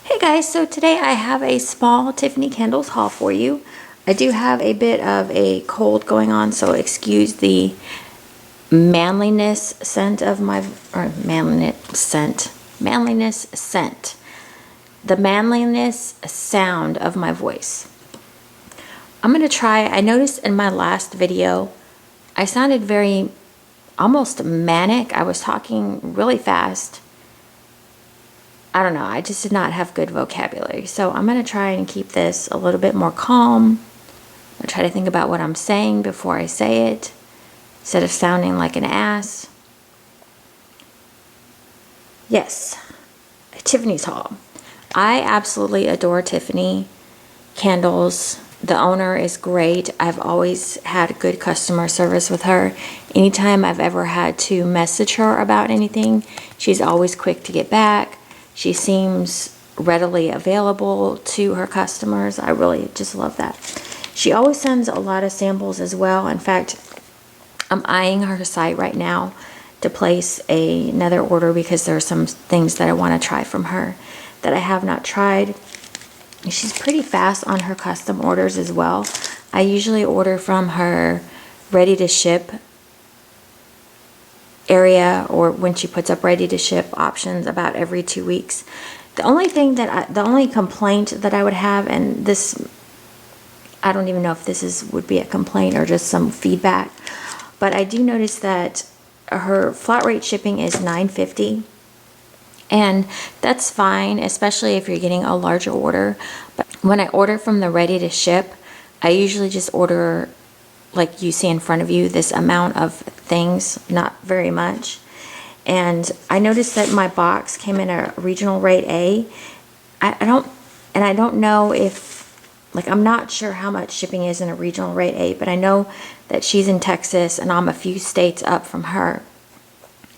Hey guys, so today I have a small Tiffany candles haul for you. I do have a bit of a cold going on, so excuse the manliness scent of my, or manliness scent, the manliness sound of my voice. I'm going to try, I noticed in my last video, I sounded very, almost manic. I was talking really fast. I don't know, I just did not have good vocabulary. So I'm going to try and keep this a little bit more calm. I try to think about what I'm saying before I say it, instead of sounding like an ass. Yes, Tiffany's haul. I absolutely adore Tiffany candles. The owner is great. I've always had good customer service with her. Anytime I've ever had to message her about anything, she's always quick to get back. She seems readily available to her customers. I really just love that. She always sends a lot of samples as well. In fact, I'm eyeing her site right now to place another order because there are some things that I want to try from her that I have not tried. She's pretty fast on her custom orders as well. I usually order from her ready to ship area, or when she puts up ready to ship options, about every 2 weeks. The only thing that the only complaint that I would have, and this, I don't even know if this would be a complaint or just some feedback, but I do notice that her flat rate shipping is $9.50, and that's fine, especially if you're getting a larger order. But when I order from the ready to ship, I usually just order, like you see in front of you, this amount of things, not very much. And I noticed that my box came in a regional rate A. I don't know if, like, I'm not sure how much shipping is in a regional rate A, but I know that she's in Texas and I'm a few states up from her.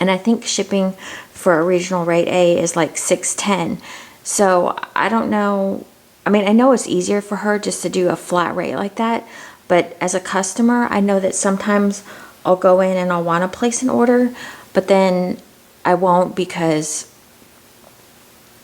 And I think shipping for a regional rate A is like $6.10. So I don't know. I mean, I know it's easier for her just to do a flat rate like that. But as a customer, I know that sometimes I'll go in and I'll want to place an order, but then I won't because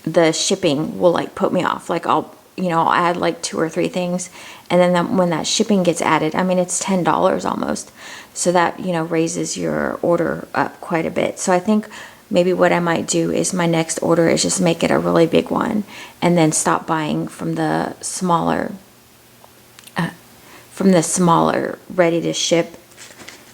the shipping will like put me off. Like I'll add like 2 or 3 things, and then when that shipping gets added, I mean, it's $10 almost. So that, raises your order up quite a bit. So I think maybe what I might do is my next order is just make it a really big one and then stop buying from the smaller ready to ship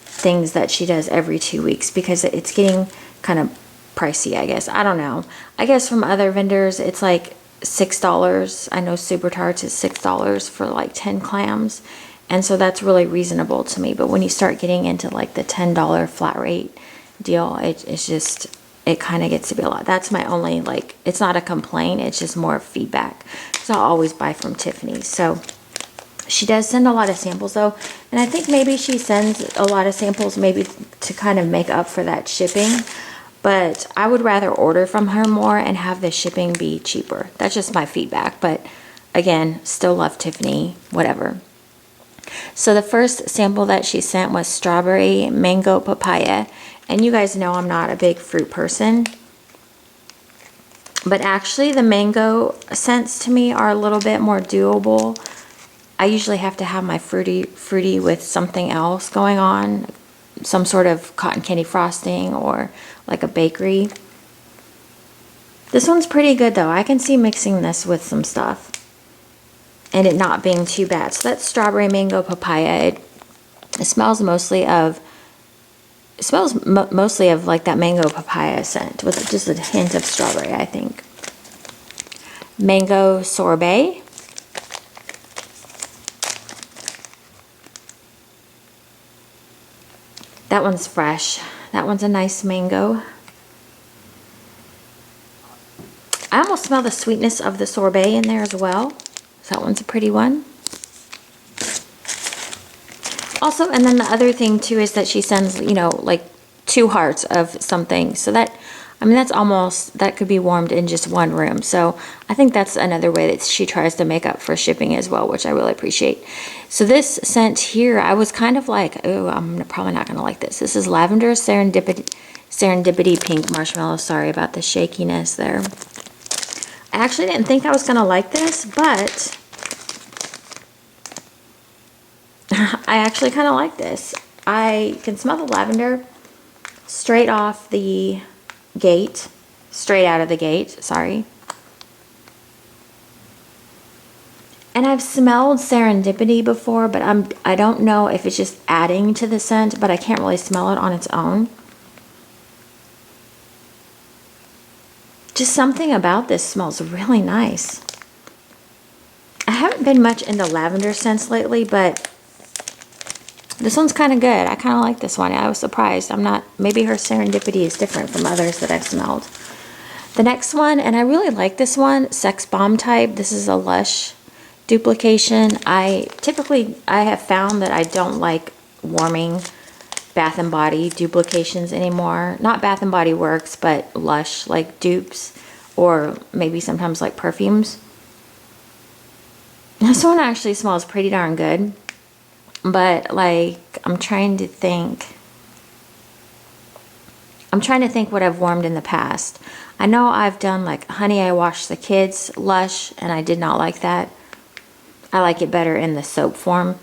things that she does every 2 weeks, because it's getting kind of pricey, I guess. I don't know. I guess from other vendors it's like $6. I know Super Tarts is $6 for like 10 clams, and so that's really reasonable to me. But when you start getting into like the $10 flat rate deal, it kind of gets to be a lot. That's my only, like, it's not a complaint, it's just more feedback, because I'll always buy from Tiffany. So she does send a lot of samples though, and I think maybe she sends a lot of samples maybe to kind of make up for that shipping. But I would rather order from her more and have the shipping be cheaper. That's just my feedback. But again, still love Tiffany, whatever. So the first sample that she sent was strawberry mango papaya. And you guys know I'm not a big fruit person, but actually the mango scents to me are a little bit more doable. I usually have to have my fruity with something else going on, some sort of cotton candy frosting or like a bakery. This one's pretty good though. I can see mixing this with some stuff and it not being too bad. So that's strawberry mango papaya. It smells mostly of like that mango papaya scent with just a hint of strawberry, I think. Mango sorbet. That one's fresh. That one's a nice mango. I almost smell the sweetness of the sorbet in there as well. So that one's a pretty one. Also, and then the other thing too is that she sends, like 2 hearts of something. So that, I mean, that could be warmed in just one room. So I think that's another way that she tries to make up for shipping as well, which I really appreciate. So this scent here, I was kind of like, oh, I'm probably not going to like this. This is Lavender Serendipity Pink Marshmallow. Sorry about the shakiness there. I actually didn't think I was going to like this, but I actually kind of like this. I can smell the lavender straight off the gate, straight out of the gate, sorry. And I've smelled Serendipity before, but I don't know if it's just adding to the scent, but I can't really smell it on its own. Just something about this smells really nice. I haven't been much into lavender scents lately, but this one's kind of good. I kind of like this one. I was surprised. Maybe her Serendipity is different from others that I've smelled. The next one, and I really like this one, Sex Bomb Type. This is a Lush duplication. I have found that I don't like warming Bath & Body duplications anymore. Not Bath & Body Works, but Lush, like dupes, or maybe sometimes like perfumes. This one actually smells pretty darn good, but like I'm trying to think what I've warmed in the past. I know I've done like Honey I Washed the Kids Lush, and I did not like that. I like it better in the soap form.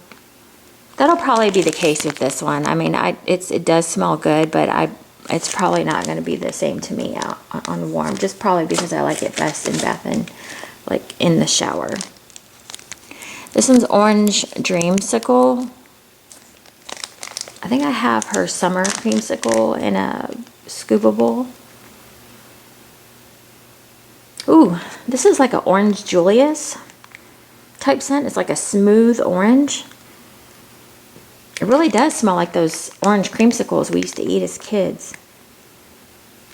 That'll probably be the case with this one. I mean, it does smell good, but it's probably not going to be the same to me on warm, just probably because I like it best in bath and like in the shower. This one's Orange Dreamsicle. I think I have her Summer Creamsicle in a scoopable. Ooh, this is like an Orange Julius type scent. It's like a smooth orange. It really does smell like those orange creamsicles we used to eat as kids.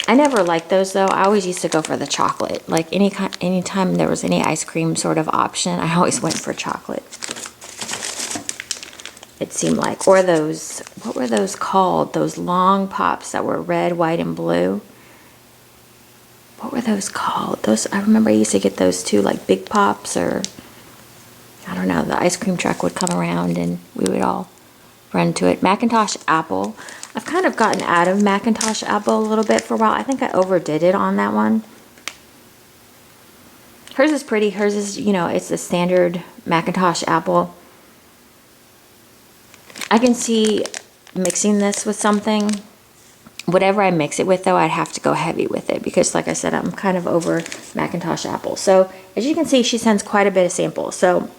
I never liked those though. I always used to go for the chocolate. Like anytime there was any ice cream sort of option, I always went for chocolate. It seemed like. Or those, what were those called? Those long pops that were red, white, and blue. What were those called? Those, I remember I used to get those too, like Big Pops, or I don't know, the ice cream truck would come around and we would all run to it. Macintosh Apple. I've kind of gotten out of Macintosh Apple a little bit for a while. I think I overdid it on that one. Hers is pretty. Hers is, you know, it's the standard Macintosh Apple. I can see mixing this with something. Whatever I mix it with, though, I'd have to go heavy with it because, like I said, I'm kind of over Macintosh Apple. So, as you can see, she sends quite a bit of samples. So,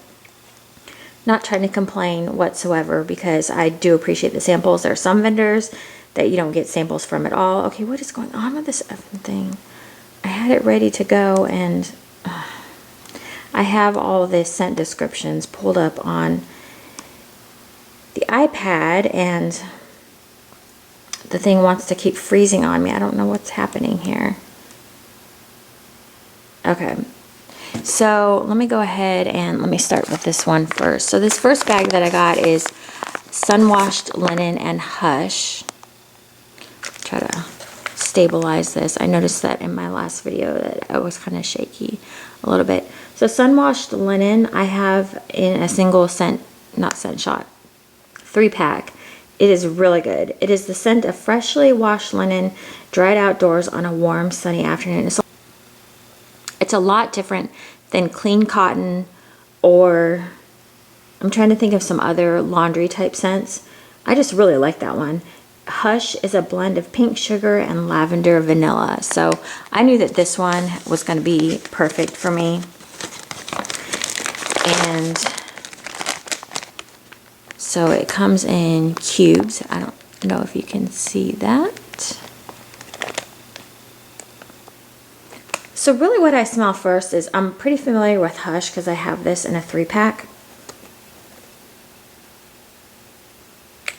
not trying to complain whatsoever because I do appreciate the samples. There are some vendors that you don't get samples from at all. Okay, what is going on with this effing thing? I had it ready to go, and I have all of the scent descriptions pulled up on the iPad, and the thing wants to keep freezing on me. I don't know what's happening here. Okay. So let me go ahead and let me start with this one first. So this first bag that I got is Sun-Washed Linen and Hush. Try to stabilize this. I noticed that in my last video that I was kind of shaky a little bit. So Sun-Washed Linen I have in a single scent, not scent shot, 3-pack. It is really good. It is the scent of freshly washed linen, dried outdoors on a warm, sunny afternoon. It's a lot different than clean cotton, or I'm trying to think of some other laundry type scents. I just really like that one. Hush is a blend of pink sugar and lavender vanilla. So I knew that this one was going to be perfect for me. And so it comes in cubes. I don't know if you can see that. So really what I smell first is, I'm pretty familiar with Hush because I have this in a 3-pack.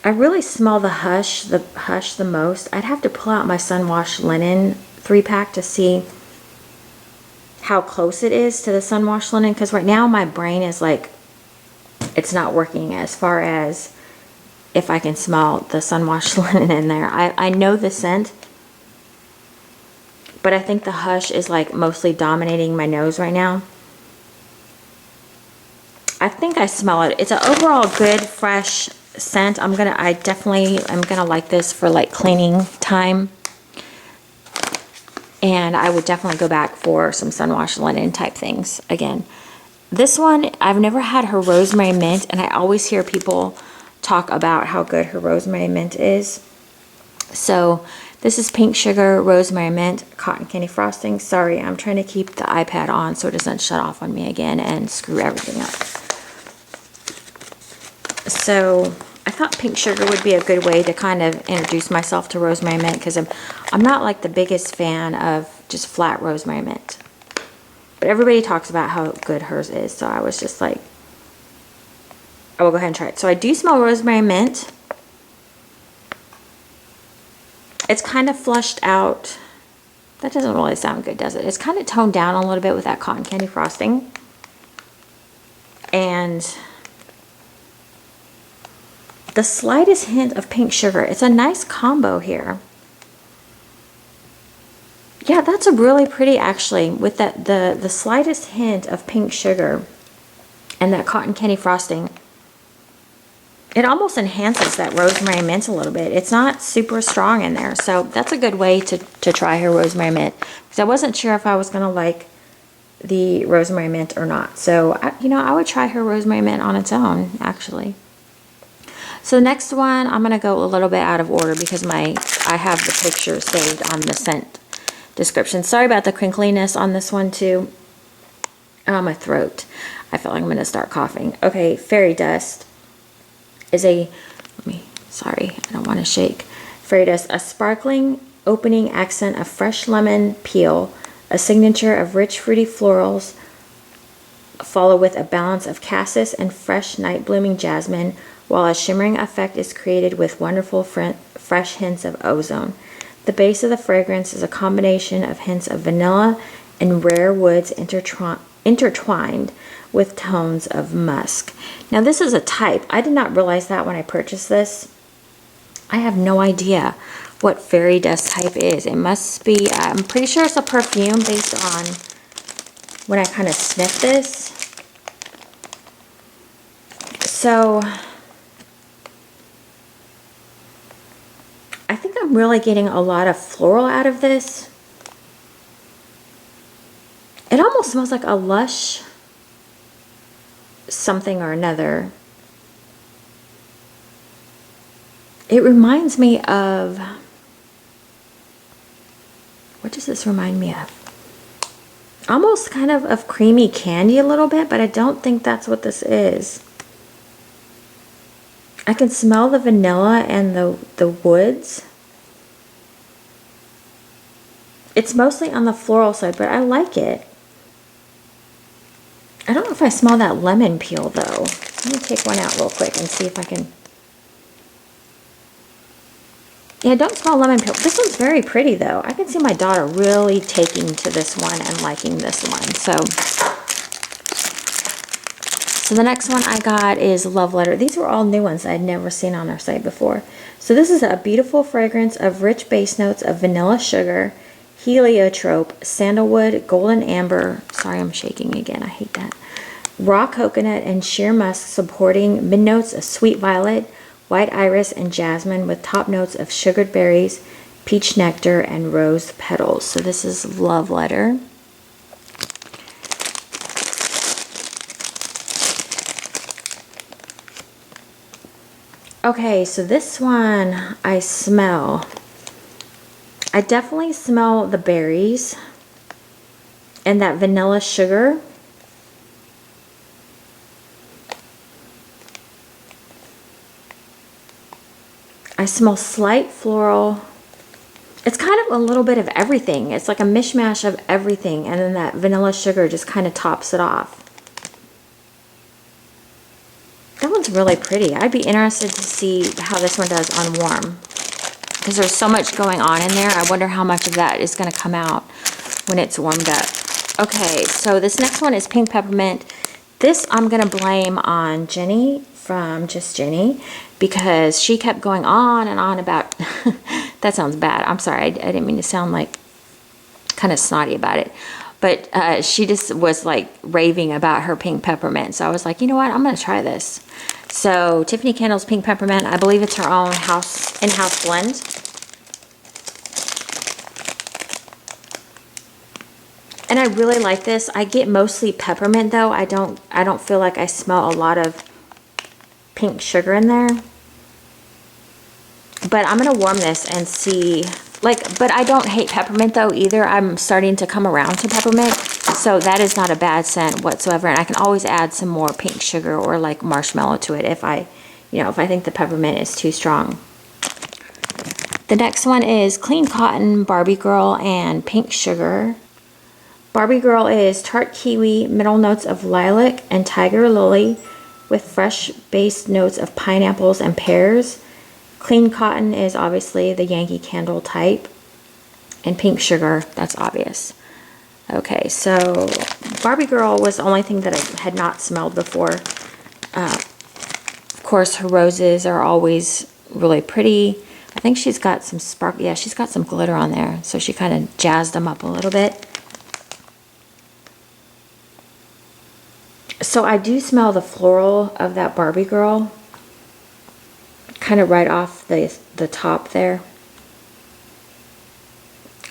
I really smell the Hush the most. I'd have to pull out my Sun-Washed Linen 3-pack to see how close it is to the Sun-Washed Linen, because right now my brain is like, it's not working as far as if I can smell the Sun-Washed Linen in there. I know the scent, but I think the Hush is like mostly dominating my nose right now. I think I smell it. It's an overall good, fresh scent. I definitely am gonna like this for like cleaning time. And I would definitely go back for some Sunwash linen type things again. This one, I've never had her rosemary mint, and I always hear people talk about how good her rosemary mint is. So this is pink sugar, rosemary mint, cotton candy frosting. Sorry, I'm trying to keep the iPad on so it doesn't shut off on me again and screw everything up. So I thought pink sugar would be a good way to kind of introduce myself to rosemary mint, because I'm not like the biggest fan of just flat rosemary mint. But everybody talks about how good hers is, so I was just like, I will go ahead and try it. So I do smell rosemary mint. It's kind of flushed out. That doesn't really sound good, does it? It's kind of toned down a little bit with that cotton candy frosting. And the slightest hint of pink sugar. It's a nice combo here. Yeah, that's a really pretty, actually, with that the slightest hint of pink sugar and that cotton candy frosting. It almost enhances that rosemary mint a little bit. It's not super strong in there, so that's a good way to try her rosemary mint, because I wasn't sure if I was going to like the rosemary mint or not. So, I would try her rosemary mint on its own, actually. So the next one, I'm going to go a little bit out of order because I have the picture saved on the scent description. Sorry about the crinkliness on this one too. Oh, my throat. I feel like I'm going to start coughing. Okay, Fairy Dust is sorry, I don't want to shake. Fairy Dust, a sparkling opening accent of fresh lemon peel, a signature of rich fruity florals, follow with a balance of cassis and fresh night blooming jasmine, while a shimmering effect is created with wonderful fresh hints of ozone. The base of the fragrance is a combination of hints of vanilla and rare woods intertwined with tones of musk. Now this is a type. I did not realize that when I purchased this. I have no idea what Fairy Dust type is. It must be, I'm pretty sure it's a perfume based on when I kind of sniff this. So I think I'm really getting a lot of floral out of this. It almost smells like a Lush something or another. It reminds me of, what does this remind me of? Almost kind of creamy candy a little bit, but I don't think that's what this is. I can smell the vanilla and the woods. It's mostly on the floral side, but I like it. I don't know if I smell that lemon peel though. Let me take one out real quick and see if I can. Yeah, I don't smell lemon peel. This one's very pretty though. I can see my daughter really taking to this one and liking this one. So the next one I got is Love Letter. These were all new ones I'd never seen on our site before. So this is a beautiful fragrance of rich base notes of vanilla sugar, heliotrope, sandalwood, golden amber. Sorry, I'm shaking again. I hate that. Raw coconut and sheer musk, supporting mid notes of sweet violet, white iris, and jasmine, with top notes of sugared berries, peach nectar, and rose petals. So this is Love Letter. Okay, so this one I smell. I definitely smell the berries and that vanilla sugar. I smell slight floral. It's kind of a little bit of everything. It's like a mishmash of everything, and then that vanilla sugar just kind of tops it off. That one's really pretty. I'd be interested to see how this one does on warm, because there's so much going on in there. I wonder how much of that is going to come out when it's warmed up. Okay, so this next one is Pink Peppermint. This I'm going to blame on Jenny from Just Jenny, because she kept going on and on about, that sounds bad. I'm sorry, I didn't mean to sound like kind of snotty about it. But she just was like raving about her Pink Peppermint. So I was like, you know what, I'm going to try this. So Tiffany Candles Pink Peppermint, I believe it's her own in-house blend. And I really like this. I get mostly peppermint though. I don't feel like I smell a lot of pink sugar in there. But I'm gonna warm this and see, like, but I don't hate peppermint though either. I'm starting to come around to peppermint. So that is not a bad scent whatsoever. And I can always add some more pink sugar or like marshmallow to it if I, if I think the peppermint is too strong. The next one is Clean Cotton, Barbie Girl, and Pink Sugar. Barbie Girl is tart kiwi, middle notes of lilac and tiger lily with fresh based notes of pineapples and pears. Clean Cotton is obviously the Yankee Candle type. And Pink Sugar, that's obvious. Okay, so Barbie Girl was the only thing that I had not smelled before. Of course, her roses are always really pretty. I think she's got some sparkle. Yeah, she's got some glitter on there. So she kind of jazzed them up a little bit. So I do smell the floral of that Barbie Girl. Kind of right off the top there.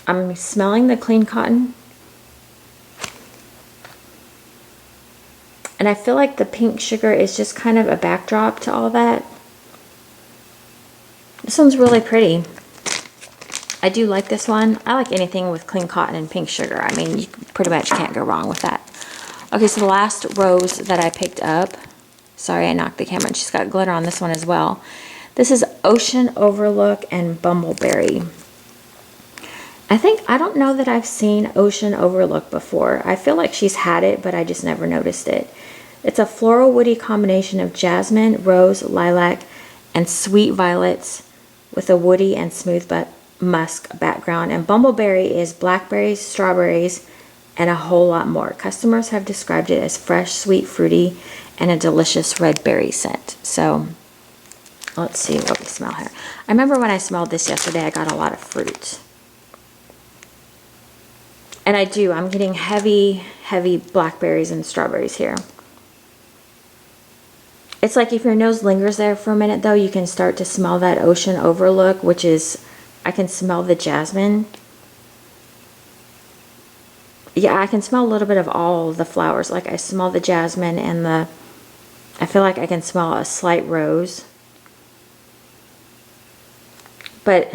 I'm smelling the Clean Cotton. And I feel like the Pink Sugar is just kind of a backdrop to all that. This one's really pretty. I do like this one. I like anything with Clean Cotton and Pink Sugar. I mean, you pretty much can't go wrong with that. Okay, so the last rose that I picked up. Sorry, I knocked the camera and she's got glitter on this one as well. This is Ocean Overlook and Bumbleberry. I don't know that I've seen Ocean Overlook before. I feel like she's had it, but I just never noticed it. It's a floral woody combination of jasmine, rose, lilac, and sweet violets with a woody and smooth but musk background. And Bumbleberry is blackberries, strawberries, and a whole lot more. Customers have described it as fresh, sweet, fruity, and a delicious red berry scent. So let's see what we smell here. I remember when I smelled this yesterday, I got a lot of fruit. And I'm getting heavy blackberries and strawberries here. It's like if your nose lingers there for a minute though, you can start to smell that Ocean Overlook, which is, I can smell the jasmine. Yeah, I can smell a little bit of all the flowers. Like I smell the jasmine and I feel like I can smell a slight rose. But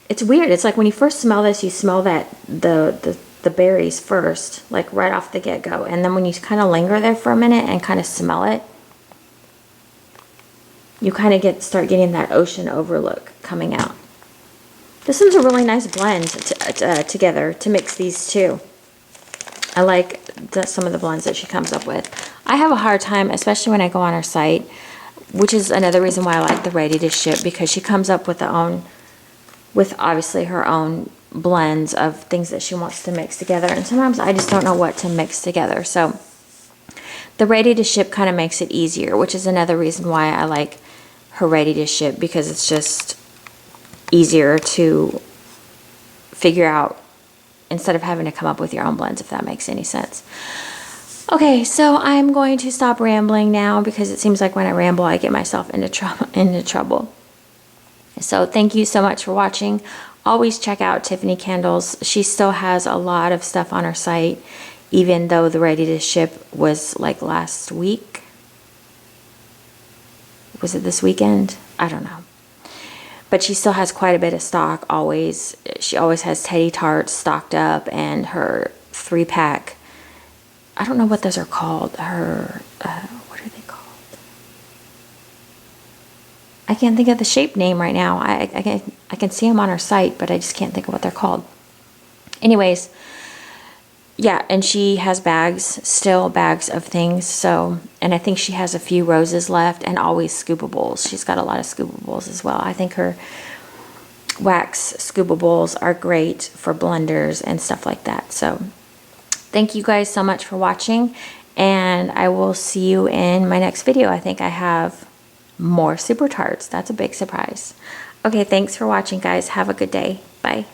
it's weird. It's like when you first smell this, you smell that the berries first, like right off the get-go. And then when you kind of linger there for a minute and kind of smell it, you kind of start getting that Ocean Overlook coming out. This one's a really nice blend together to mix these two. I like some of the blends that she comes up with. I have a hard time, especially when I go on her site, which is another reason why I like the ready to ship, because she comes up with obviously her own blends of things that she wants to mix together. And sometimes I just don't know what to mix together. So the ready to ship kind of makes it easier, which is another reason why I like her ready to ship, because it's just easier to figure out instead of having to come up with your own blends, if that makes any sense. Okay, so I'm going to stop rambling now, because it seems like when I ramble, I get myself into trouble. So thank you so much for watching. Always check out Tiffany Candles. She still has a lot of stuff on her site, even though the ready to ship was like last week. Was it this weekend? I don't know. But she still has quite a bit of stock always. She always has Teddy Tarts stocked up, and her 3-pack. I don't know what those are called. Her, what are they called? I can't think of the shape name right now. I can see them on her site, but I just can't think of what they're called. Anyways, yeah, and she has still bags of things. So, and I think she has a few roses left, and always scoopables. She's got a lot of scoopables as well. I think her wax scoopables are great for blenders and stuff like that. So thank you guys so much for watching, and I will see you in my next video. I think I have more super tarts. That's a big surprise. Okay, thanks for watching, guys. Have a good day. Bye.